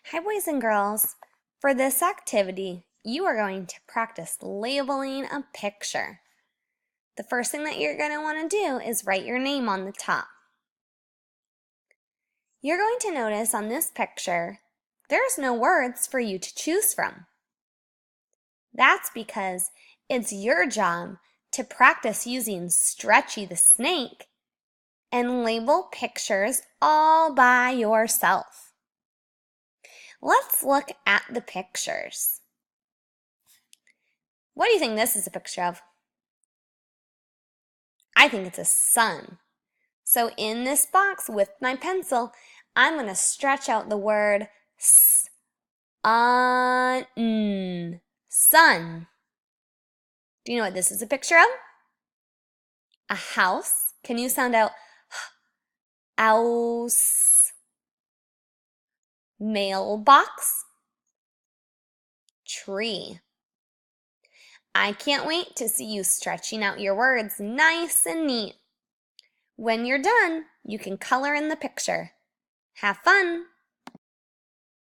Hi, boys and girls. For this activity, you are going to practice labeling a picture. The first thing that you're going to want to do is write your name on the top. You're going to notice on this picture, there's no words for you to choose from. That's because it's your job to practice using Stretchy the snake and label pictures all by yourself. Let's look at the pictures. What do you think this is a picture of? I think it's a sun. So in this box with my pencil, I'm going to stretch out the word sun. Sun. Do you know what this is a picture of? A house. Can you sound out house? Mailbox. Tree. I can't wait to see you stretching out your words nice and neat. When you're done, you can color in the picture. Have fun!